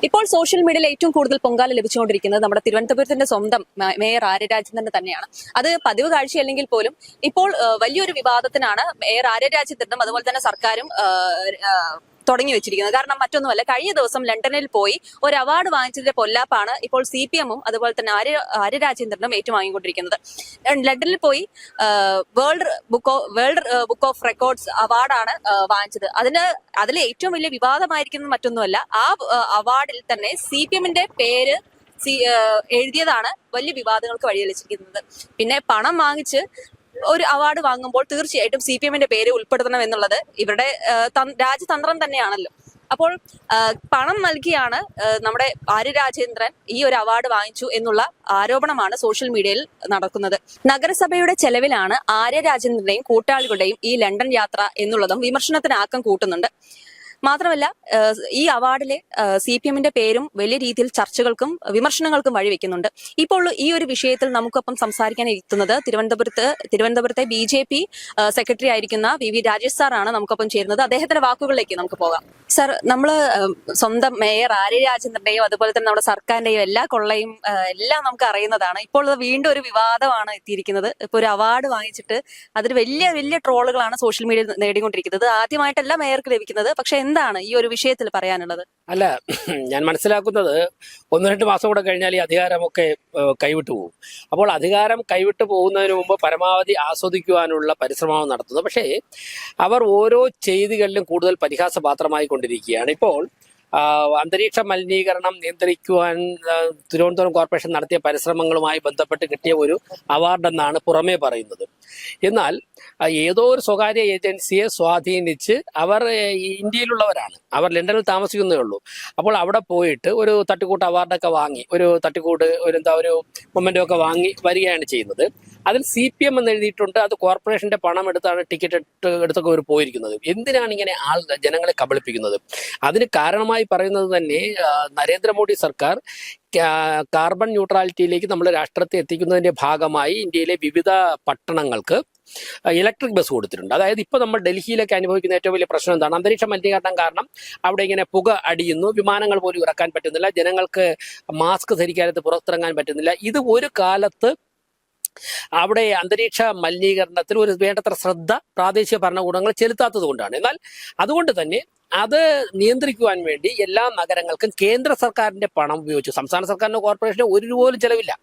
ഇപ്പോൾ സോഷ്യൽ മീഡിയയിൽ ഏറ്റവും കൂടുതൽ പൊങ്കാല ലഭിച്ചുകൊണ്ടിരിക്കുന്നത് നമ്മുടെ തിരുവനന്തപുരത്തിന്റെ സ്വന്തം മേയർ ആര്യ രാജേന്ദ്രൻ തന്നെയാണ്. അത് പതിവ് കാഴ്ചയല്ലെങ്കിൽ പോലും ഇപ്പോൾ വലിയൊരു വിവാദത്തിനാണ് മേയർ ആര്യ രാജേന്ദ്രനും അതുപോലെ തന്നെ സർക്കാരും തുടങ്ങി വെച്ചിരിക്കുന്നത്. കാരണം മറ്റൊന്നുമല്ല, കഴിഞ്ഞ ദിവസം ലണ്ടനിൽ പോയി ഒരു അവാർഡ് വാങ്ങിച്ചതിന്റെ പൊല്ലാപ്പാണ് ഇപ്പോൾ CPM-ഉം അതുപോലെ തന്നെ ആര്യ രാജേന്ദ്രനും ഏറ്റുവാങ്ങിക്കൊണ്ടിരിക്കുന്നത്. ലണ്ടനിൽ പോയി വേൾഡ് ബുക്ക് ഓഫ് റെക്കോർഡ്സ് അവാർഡാണ് വാങ്ങിച്ചത്. അതിൽ ഏറ്റവും വലിയ വിവാദമായിരിക്കുന്നത് മറ്റൊന്നുമല്ല, ആ അവാർഡിൽ തന്നെ CPM-ന്റെ പേര് എഴുതിയതാണ് വലിയ വിവാദങ്ങൾക്ക് വഴിതെളിച്ചിരിക്കുന്നത്. പിന്നെ പണം വാങ്ങിച്ച് ഒരു അവാർഡ് വാങ്ങുമ്പോൾ തീർച്ചയായിട്ടും CPM-ന്റെ പേര് ഉൾപ്പെടുത്തണം എന്നുള്ളത് ഇവരുടെ രാജ്യതന്ത്രം തന്നെയാണല്ലോ. അപ്പോൾ പണം നൽകിയാണ് നമ്മുടെ ആര്യ രാജേന്ദ്രൻ ഈ ഒരു അവാർഡ് വാങ്ങിച്ചു എന്നുള്ള ആരോപണമാണ് സോഷ്യൽ മീഡിയയിൽ നടക്കുന്നത്. നഗരസഭയുടെ ചെലവിലാണ് ആര്യ രാജേന്ദ്രന്റെയും കൂട്ടാളികളുടെയും ഈ ലണ്ടൻ യാത്ര എന്നുള്ളതും വിമർശനത്തിന് ആക്കം കൂട്ടുന്നുണ്ട്. മാത്രമല്ല, ഈ അവാർഡിലെ CPM-ന്റെ പേരും വലിയ രീതിയിൽ ചർച്ചകൾക്കും വഴിവെക്കുന്നുണ്ട്. ഇപ്പോൾ ഈ ഒരു വിഷയത്തിൽ നമുക്കൊപ്പം സംസാരിക്കാൻ എത്തുന്നത് തിരുവനന്തപുരത്തെ BJP സെക്രട്ടറി ആയിരിക്കുന്ന VV രാജേഷ് സാറാണ് നമുക്കൊപ്പം ചേരുന്നത്. അദ്ദേഹത്തിന്റെ വാക്കുകളിലേക്ക് നമുക്ക് പോകാം. സർ, നമ്മള് സ്വന്തം മേയർ ആര്യ രാജേന്ദ്രന്റെയും അതുപോലെ തന്നെ നമ്മുടെ സർക്കാരിന്റെയും എല്ലാ കൊള്ളയും എല്ലാം നമുക്ക് അറിയുന്നതാണ്. ഇപ്പോൾ വീണ്ടും ഒരു വിവാദമാണ് എത്തിയിരിക്കുന്നത്. ഇപ്പൊ ഒരു അവാർഡ് വാങ്ങിച്ചിട്ട് അതിൽ വലിയ വലിയ ട്രോളുകളാണ് സോഷ്യൽ മീഡിയയിൽ നേടിക്കൊണ്ടിരിക്കുന്നത്. ആദ്യമായിട്ടല്ല മേയർക്ക് ലഭിക്കുന്നത്. പക്ഷെ എന്താണ് ഈ ഒരു വിഷയത്തിൽ പറയാനുള്ളത്? അല്ല, ഞാൻ മനസ്സിലാക്കുന്നത് 1-2 മാസം കൂടെ കഴിഞ്ഞാൽ ഈ അധികാരമൊക്കെ കൈവിട്ടു പോകും. അപ്പോൾ അധികാരം കൈവിട്ടു പോകുന്നതിന് മുമ്പ് പരമാവധി ആസ്വദിക്കുവാനുള്ള പരിശ്രമം നടത്തുന്നത്. പക്ഷേ അവർ ഓരോ ചെയ്തികളിലും കൂടുതൽ പരിഹാസപാത്രമായി കൊണ്ടിരിക്കുകയാണ്. ഇപ്പോൾ അന്തരീക്ഷ മലിനീകരണം നിയന്ത്രിക്കുവാൻ തിരുവനന്തപുരം കോർപ്പറേഷൻ നടത്തിയ പരിശ്രമങ്ങളുമായി ബന്ധപ്പെട്ട് കിട്ടിയ ഒരു അവാർഡെന്നാണ് പുറമേ പറയുന്നത്. എന്നാൽ ഏതോ ഒരു സ്വകാര്യ ഏജൻസിയെ സ്വാധീനിച്ച് അവർ ഇന്ത്യയിലുള്ളവരാണ്, അവർ ലണ്ടനിൽ താമസിക്കുന്നേ ഉള്ളൂ. അപ്പോൾ അവിടെ പോയിട്ട് ഒരു തട്ടിക്കൂട്ട് അവാർഡൊക്കെ വാങ്ങി, ഒരു മൊമെന്റോ ഒക്കെ വാങ്ങി വരികയാണ് ചെയ്യുന്നത്. അതിൽ CPM എന്ന് എഴുതിയിട്ടുണ്ട്. അത് കോർപ്പറേഷന്റെ പണം എടുത്താണ് ടിക്കറ്റ് എടുത്തൊക്കെ അവർ പോയിരിക്കുന്നത്. എന്തിനാണ് ഇങ്ങനെ ജനങ്ങളെ കബളിപ്പിക്കുന്നത്? അതിന് കാരണമായി പറയുന്നത് തന്നെ നരേന്ദ്രമോദി സർക്കാർ കാർബൺ ന്യൂട്രാലിറ്റിയിലേക്ക് നമ്മൾ രാഷ്ട്രത്തെ എത്തിക്കുന്നതിന്റെ ഭാഗമായി ഇന്ത്യയിലെ വിവിധ പട്ടണങ്ങൾക്ക് ഇലക്ട്രിക് ബസ് കൊടുത്തിട്ടുണ്ട്. അതായത് ഇപ്പോൾ നമ്മൾ ഡൽഹിയിലൊക്കെ അനുഭവിക്കുന്ന ഏറ്റവും വലിയ പ്രശ്നം എന്താണ്? അന്തരീക്ഷ മലിനീകരണം കാരണം അവിടെ ഇങ്ങനെ പുക അടിയുന്നു, വിമാനങ്ങൾ പോലും ഇറക്കാൻ പറ്റുന്നില്ല, ജനങ്ങൾക്ക് മാസ്ക് ധരിക്കാതെ പുറത്തിറങ്ങാൻ പറ്റുന്നില്ല. ഇത് ഒരു കാലത്ത് അവിടെ അന്തരീക്ഷ മലിനീകരണത്തിൽ ഒരു വേണ്ടത്ര ശ്രദ്ധ പ്രാദേശിക ഭരണകൂടങ്ങൾ ചെലുത്താത്തത് കൊണ്ടാണ്. എന്നാൽ അതുകൊണ്ട് തന്നെ അത് നിയന്ത്രിക്കുവാൻ വേണ്ടി എല്ലാ നഗരങ്ങൾക്കും കേന്ദ്ര സർക്കാരിന്റെ പണം ഉപയോഗിച്ചു. സംസ്ഥാന സർക്കാരിന്റെ കോർപ്പറേഷന് ഒരു രൂപ പോലും ചെലവില്ല,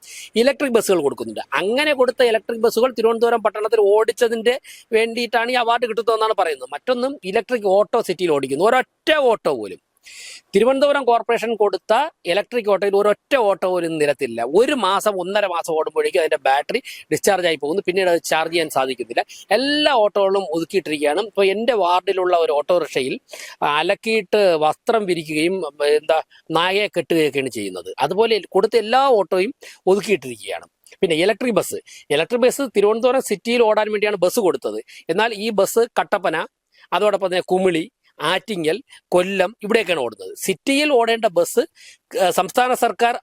ഇലക്ട്രിക് ബസ്സുകൾ കൊടുക്കുന്നുണ്ട്. അങ്ങനെ കൊടുത്ത ഇലക്ട്രിക് ബസ്സുകൾ തിരുവനന്തപുരം പട്ടണത്തിൽ ഓടിച്ചതിന്റെ വേണ്ടിയിട്ടാണ് ഈ അവാർഡ് കിട്ടുന്നതെന്നാണ് പറയുന്നത്. മറ്റൊന്നും ഇലക്ട്രിക് ഓട്ടോ സിറ്റിയിൽ ഓടിക്കുന്നു, ഒരൊറ്റ ഓട്ടോ പോലും. തിരുവനന്തപുരം കോർപ്പറേഷൻ കൊടുത്ത ഇലക്ട്രിക് ഓട്ടോയിൽ ഒരൊറ്റ ഓട്ടോ പോലും നിരത്തില്ല. 1 മാസം 1.5 മാസം ഓടുമ്പോഴേക്കും അതിന്റെ ബാറ്ററി ഡിസ്ചാർജ് ആയി പോകുന്നു, പിന്നീട് അത് ചാർജ് ചെയ്യാൻ സാധിക്കുന്നില്ല. എല്ലാ ഓട്ടോകളും ഒതുക്കിയിട്ടിരിക്കുകയാണ്. ഇപ്പോൾ എൻ്റെ വാർഡിലുള്ള ഒരു ഓട്ടോറിക്ഷയിൽ അലക്കിയിട്ട് വസ്ത്രം വിരിക്കുകയും നായയെ കെട്ടുകയൊക്കെയാണ് ചെയ്യുന്നത്. അതുപോലെ കൊടുത്ത എല്ലാ ഓട്ടോയും ഒതുക്കിയിട്ടിരിക്കുകയാണ്. പിന്നെ ഇലക്ട്രിക് ബസ് തിരുവനന്തപുരം സിറ്റിയിൽ ഓടാൻ വേണ്ടിയാണ് ബസ് കൊടുത്തത്. എന്നാൽ ഈ ബസ് കട്ടപ്പന, അതോടൊപ്പം തന്നെ കുമിളി, ആറ്റിങ്ങൽ, കൊല്ലം ഇവിടെയൊക്കെയാണ് ഓടുന്നത്. സിറ്റിയിൽ ഓടേണ്ട ബസ് സംസ്ഥാന സർക്കാർ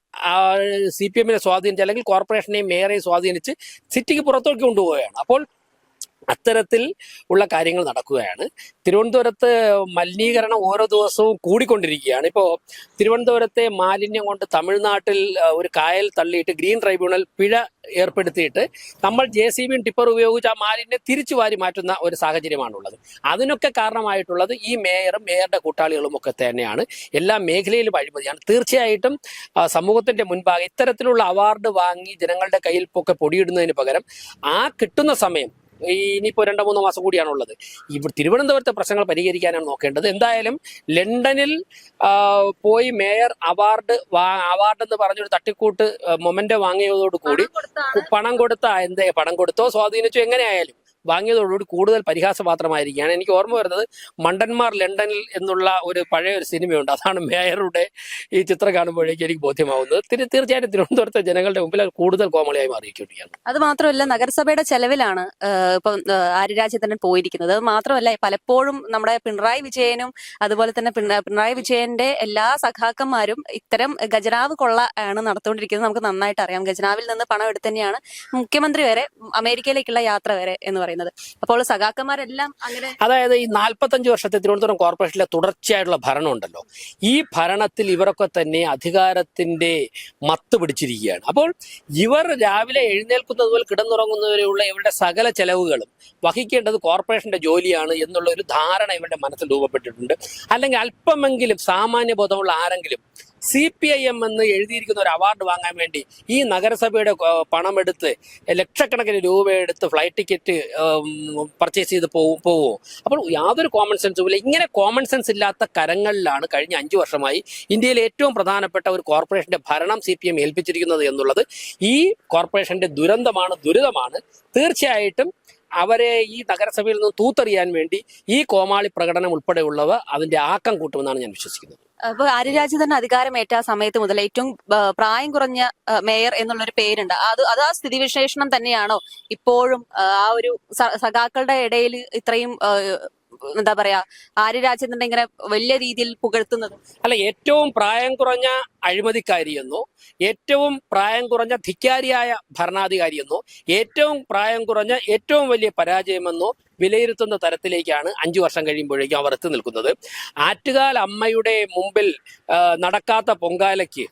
CPM-നെ സ്വാധീനിച്ച് അല്ലെങ്കിൽ കോർപ്പറേഷനെയും മേയറെയും സ്വാധീനിച്ച് സിറ്റിക്ക് പുറത്തേക്ക് കൊണ്ടുപോവുകയാണ്. അപ്പോൾ അത്തരത്തിൽ ഉള്ള കാര്യങ്ങൾ നടക്കുകയാണ്. തിരുവനന്തപുരത്ത് മലിനീകരണം ഓരോ ദിവസവും കൂടിക്കൊണ്ടിരിക്കുകയാണ്. ഇപ്പോൾ തിരുവനന്തപുരത്തെ മാലിന്യം കൊണ്ട് തമിഴ്നാട്ടിൽ ഒരു കായൽ തള്ളിയിട്ട് ഗ്രീൻ ട്രൈബ്യൂണൽ പിഴ ഏർപ്പെടുത്തിയിട്ട് നമ്മൾ JCB-യും ടിപ്പർ ഉപയോഗിച്ച് ആ മാലിന്യം തിരിച്ചു വാരി മാറ്റുന്ന ഒരു സാഹചര്യമാണുള്ളത്. അതിനൊക്കെ കാരണമായിട്ടുള്ളത് ഈ മേയറും മേയറുടെ കൂട്ടാളികളും ഒക്കെ തന്നെയാണ്. എല്ലാ മേഖലയിലും അഴിമതിയാണ്. തീർച്ചയായിട്ടും സമൂഹത്തിന്റെ മുൻപാകെ ഇത്തരത്തിലുള്ള അവാർഡ് വാങ്ങി ജനങ്ങളുടെ കയ്യിൽ ഒക്കെ പൊടിയിടുന്നതിന് പകരം ആ കിട്ടുന്ന സമയം ഇനിയിപ്പോൾ 2-3 മാസം കൂടിയാണുള്ളത്. ഇവിടെ തിരുവനന്തപുരത്തെ പ്രശ്നങ്ങൾ പരിഹരിക്കാനാണ് നോക്കേണ്ടത്. എന്തായാലും ലണ്ടനിൽ പോയി മേയർ അവാർഡ് എന്ന് പറഞ്ഞൊരു തട്ടിക്കൂട്ട് മൊമെന്റോ വാങ്ങിയതോടുകൂടി പണം കൊടുത്തോ സ്വാധീനിച്ചോ എങ്ങനെയായാലും വാങ്ങിയതോടുകൂടി കൂടുതൽ പരിഹാസപാത്രമായിരിക്കുകയാണ്. എനിക്ക് ഓർമ്മ വരുന്നത് മണ്ടന്മാർ ലണ്ടനിൽ എന്നുള്ള ഒരു പഴയ ഒരു സിനിമയുണ്ട്. അതാണ് മേയറുടെ ഈ ചിത്രം കാണുമ്പോഴേക്കും എനിക്ക് ബോധ്യമാവുന്നത്. തീർച്ചയായിട്ടും തിരുവനന്തപുരത്തെ ജനങ്ങളുടെ മുമ്പിൽ കൂടുതൽ കോമളിയായി മാറിയിരിക്കുകയാണ്. അത് മാത്രമല്ല, നഗരസഭയുടെ ചെലവിലാണ് ഇപ്പം ആര്യ രാജേന്ദ്രൻ പോയിരിക്കുന്നത്. അത് മാത്രമല്ല, പലപ്പോഴും നമ്മുടെ പിണറായി വിജയനും അതുപോലെ തന്നെ പിണറായി വിജയന്റെ എല്ലാ സഖാക്കന്മാരും ഇത്തരം ഖജനാവ് കൊള്ള ആണ് നടത്തുകൊണ്ടിരിക്കുന്നത്. നമുക്ക് നന്നായിട്ട് അറിയാം. ഖജനാവിൽ നിന്ന് പണം എടുത്ത് തന്നെയാണ് മുഖ്യമന്ത്രി വരെ അമേരിക്കയിലേക്കുള്ള യാത്ര വരെ എന്ന് പറയുന്നത്. പറയുന്നത്. അപ്പോൾ സഖാക്കന്മാരെല്ലാം അങ്ങനെ അതായത് ഈ 45 വർഷത്തെ തിരുവനന്തപുരം കോർപ്പറേഷനിലെ തുടർച്ചയായിട്ടുള്ള ഭരണം ഉണ്ടല്ലോ, ഈ ഭരണത്തിൽ ഇവരൊക്കെ തന്നെ അധികാരത്തിന്റെ മത്ത് പിടിച്ചിരിക്കുകയാണ്. അപ്പോൾ ഇവർ രാവിലെ എഴുന്നേൽക്കുന്നത് മുതൽ കിടന്നുറങ്ങുന്നവരെയുള്ള ഇവരുടെ സകല ചെലവുകളും വഹിക്കേണ്ടത് കോർപ്പറേഷന്റെ ജോലിയാണ് എന്നുള്ള ഒരു ധാരണ ഇവരുടെ മനസ്സിൽ രൂപപ്പെട്ടിട്ടുണ്ട്. അല്ലെങ്കിൽ അല്പമെങ്കിലും സാമാന്യ ബോധമുള്ള ആരെങ്കിലും CPIM എന്ന് എഴുതിയിരിക്കുന്ന ഒരു അവാർഡ് വാങ്ങാൻ വേണ്ടി ഈ നഗരസഭയുടെ പണമെടുത്ത് ലക്ഷക്കണക്കിന് രൂപയെടുത്ത് ഫ്ലൈറ്റ് ടിക്കറ്റ് പർച്ചേസ് ചെയ്ത് പോവുമോ? അപ്പോൾ യാതൊരു കോമൺ സെൻസും ഇല്ല. ഇങ്ങനെ കോമൺ സെൻസ് ഇല്ലാത്ത കരങ്ങളിലാണ് കഴിഞ്ഞ 5 വർഷമായി ഇന്ത്യയിലെ ഏറ്റവും പ്രധാനപ്പെട്ട ഒരു കോർപ്പറേഷന്റെ ഭരണം CPM ഏൽപ്പിച്ചിരിക്കുന്നത് എന്നുള്ളത് ഈ കോർപ്പറേഷന്റെ ദുരിതമാണ്. തീർച്ചയായിട്ടും അവരെ ഈ നഗരസഭയിൽ നിന്ന് തൂത്തെറിയാൻ വേണ്ടി ഈ കോമാളി പ്രകടനം ഉൾപ്പെടെയുള്ളവ അതിന്റെ ആക്കം കൂട്ടുമെന്നാണ് ഞാൻ വിശ്വസിക്കുന്നത്. അപ്പൊ ആര്യരാജ തന്നെ അധികാരമേറ്റ സമയത്ത് മുതൽ ഏറ്റവും പ്രായം കുറഞ്ഞ മേയർ എന്നുള്ളൊരു പേരുണ്ട്. അത് ആ സ്ഥിതിവിശേഷണം തന്നെയാണോ ഇപ്പോഴും ആ ഒരു സഖാക്കളുടെ ഇടയിൽ ഇത്രയും എന്താ പറയാ ആര്യരാജേന്ദ്രനെ ഇങ്ങനെ വലിയ രീതിയിൽ പുകഴ്ത്തുന്നത്? അല്ല, ഏറ്റവും പ്രായം കുറഞ്ഞ അഴിമതിക്കാരിയെന്നോ, ഏറ്റവും പ്രായം കുറഞ്ഞ ധിക്കാരിയായ ഭരണാധികാരിയെന്നോ, ഏറ്റവും പ്രായം കുറഞ്ഞ ഏറ്റവും വലിയ പരാജയമെന്നോ വിലയിരുത്തുന്ന തരത്തിലേക്കാണ് 5 വർഷം കഴിയുമ്പോഴേക്കും അവർ എത്തി നിൽക്കുന്നത്. ആറ്റുകാൽ അമ്മയുടെ മുമ്പിൽ നടക്കാത്ത പൊങ്കാലയ്ക്ക്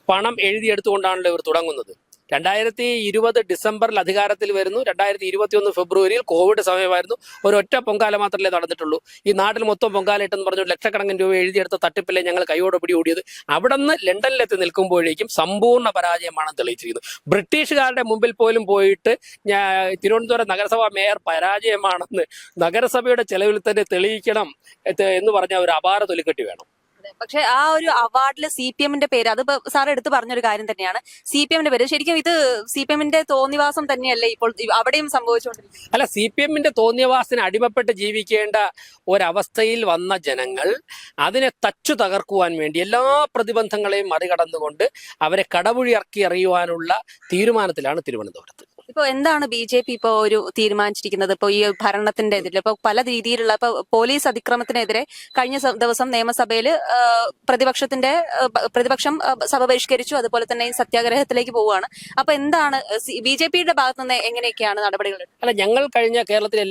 പണം എഴുതിയെടുത്തുകൊണ്ടാണല്ലോ ഇവർ തുടങ്ങുന്നത്. 2020 ഡിസംബറിൽ അധികാരത്തിൽ വരുന്നു. 2021 ഫെബ്രുവരിയിൽ കോവിഡ് സമയമായിരുന്നു. ഒരൊറ്റ പൊങ്കാല മാത്രമേ നടന്നിട്ടുള്ളൂ. ഈ നാട്ടിൽ മൊത്തം പൊങ്കാല ഇട്ടെന്ന് പറഞ്ഞു ലക്ഷക്കണക്കിന് രൂപ എഴുതിയെടുത്ത തട്ടിപ്പില്ലേ ഞങ്ങൾ കൈയോടെ പിടികൂടിയത്. അവിടെ നിന്ന് ലണ്ടനിലെത്തി നിൽക്കുമ്പോഴേക്കും സമ്പൂർണ്ണ പരാജയമാണ് തെളിയിച്ചിരിക്കുന്നത്. ബ്രിട്ടീഷുകാരുടെ മുമ്പിൽ പോലും പോയിട്ട് തിരുവനന്തപുരം നഗരസഭാ മേയർ പരാജയമാണെന്ന് നഗരസഭയുടെ ചെലവിൽ തന്നെ തെളിയിക്കണം എന്ന് പറഞ്ഞ ഒരു അപാര തൊലിക്കെട്ടി വേണം. പക്ഷെ ആ ഒരു അവാർഡില് CPMന്റെ പേര്, അത് സാർ എടുത്തു പറഞ്ഞൊരു കാര്യം തന്നെയാണ്. CPMന്റെ പേര് ശരിക്കും ഇത് CPMന്റെ തോന്നിവാസം തന്നെയല്ലേ ഇപ്പോൾ അവിടെയും സംഭവിച്ചുകൊണ്ടിരിക്കുന്നത്? അല്ല, CPMന്റെ തോന്നിയവാസത്തിന് അടിമപ്പെട്ട് ജീവിക്കേണ്ട ഒരവസ്ഥയിൽ വന്ന ജനങ്ങൾ അതിനെ തച്ചു തകർക്കുവാൻ വേണ്ടി എല്ലാ പ്രതിബന്ധങ്ങളെയും മറികടന്നുകൊണ്ട് അവരെ കടപുഴി എറിയുവാനുള്ള തീരുമാനത്തിലാണ് തിരുവനന്തപുരത്ത്. ഇപ്പൊ എന്താണ് BJP ഇപ്പോ ഒരു തീരുമാനിച്ചിരിക്കുന്നത്? ഇപ്പൊ ഈ ഭരണത്തിന്റെ ഇതിൽ ഇപ്പൊ പല രീതിയിലുള്ള ഇപ്പൊ പോലീസ് അതിക്രമത്തിനെതിരെ കഴിഞ്ഞ ദിവസം നിയമസഭയിൽ പ്രതിപക്ഷം സഭ ബഹിഷ്കരിച്ചു. അതുപോലെ തന്നെ സത്യാഗ്രഹത്തിലേക്ക് പോവുകയാണ്. അപ്പൊ എന്താണ് BJPയുടെ ഭാഗത്തു നിന്ന് എങ്ങനെയൊക്കെയാണ് നടപടികൾ? അല്ല, ഞങ്ങൾ കഴിഞ്ഞ കേരളത്തിലെ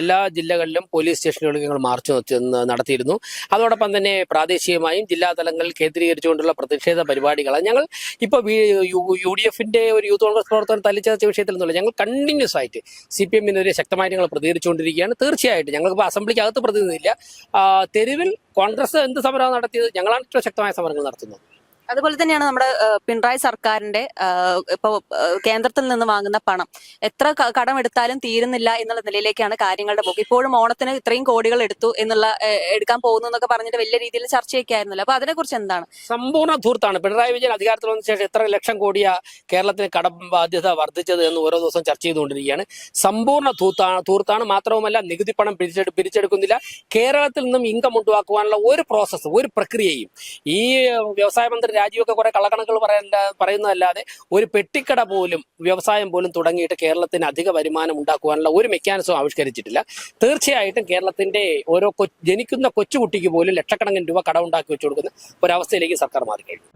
എല്ലാ ജില്ലകളിലും പോലീസ് സ്റ്റേഷനുകളിൽ ഞങ്ങൾ മാർച്ച് നടത്തിയിരുന്നു. അതോടൊപ്പം തന്നെ പ്രാദേശികമായും ജില്ലാ തലങ്ങളിൽ കേന്ദ്രീകരിച്ചുകൊണ്ടുള്ള പ്രതിഷേധ പരിപാടികളാണ്. ഞങ്ങൾ ഇപ്പോൾ UDFന്റെ ഒരു യൂത്ത് കോൺഗ്രസ് പ്രവർത്തകർ തല്ലിച്ചതച്ച വിഷയത്തിൽ നിന്നുള്ള ഞങ്ങൾ കണ്ടിന്യൂസ് ആയിട്ട് CPMനെതിരെ ശക്തമായിട്ട് ഞങ്ങൾ പ്രതികരിച്ചുകൊണ്ടിരിക്കുകയാണ്. തീർച്ചയായിട്ടും ഞങ്ങൾക്ക് ഇപ്പോൾ അകത്ത് പ്രതിനിധിയില്ല. തെരുവിൽ കോൺഗ്രസ് എന്ത് സമരമാണ് നടത്തിയത്? ഞങ്ങളാണ് ഏറ്റവും ശക്തമായ സമരങ്ങൾ നടത്തുന്നത്. അതുപോലെ തന്നെയാണ് നമ്മുടെ പിണറായി സർക്കാരിന്റെ ഇപ്പൊ കേന്ദ്രത്തിൽ നിന്ന് വാങ്ങുന്ന പണം എത്ര കടം എടുത്താലും തീരുന്നില്ല എന്നുള്ള നിലയിലേക്കാണ് കാര്യങ്ങളുടെ പോക്ക്. ഇപ്പോഴും ഓണത്തിന് ഇത്രയും കോടികൾ എടുക്കാൻ പോകുന്നു എന്നൊക്കെ പറഞ്ഞിട്ട് വലിയ രീതിയിൽ ചർച്ചയൊക്കെ ആയിരുന്നല്ലോ. അപ്പൊ അതിനെക്കുറിച്ച് എന്താണ്? സമ്പൂർണ്ണ ധൂർത്താണ്. പിണറായി വിജയൻ അധികാരത്തിൽ വന്ന ശേഷം എത്ര ലക്ഷം കോടിയാ കേരളത്തിന് കടം ബാധ്യത വർദ്ധിച്ചത് എന്ന് ഓരോ ദിവസം ചർച്ച ചെയ്തുകൊണ്ടിരിക്കുകയാണ്. സമ്പൂർണ്ണ ധൂർത്താണ്. മാത്രവുമല്ല, നികുതി പണം പിരിച്ചെടുക്കുന്നില്ല. കേരളത്തിൽ നിന്നും ഇൻകം ഉണ്ടാക്കുവാനുള്ള ഒരു പ്രോസസ്സ്, ഒരു പ്രക്രിയയും ഈ വ്യവസായ മന്ത്രി രാജീവൊക്കെ കുറെ കള്ളക്കണക്കുകൾ പറയുന്നതല്ലാതെ ഒരു പെട്ടിക്കട പോലും, വ്യവസായം പോലും തുടങ്ങിയിട്ട് കേരളത്തിന് അധിക വരുമാനം ഉണ്ടാക്കുവാനുള്ള ഒരു മെക്കാനിസം ആവിഷ്കരിച്ചിട്ടില്ല. തീർച്ചയായിട്ടും കേരളത്തിന്റെ ഓരോ ജനിക്കുന്ന കൊച്ചുകുട്ടിക്ക് പോലും ലക്ഷക്കണക്കിന് രൂപ കടമുണ്ടാക്കി വെച്ചു കൊടുക്കുന്ന ഒരവസ്ഥയിലേക്ക് സർക്കാർ മാറിക്കഴിഞ്ഞു.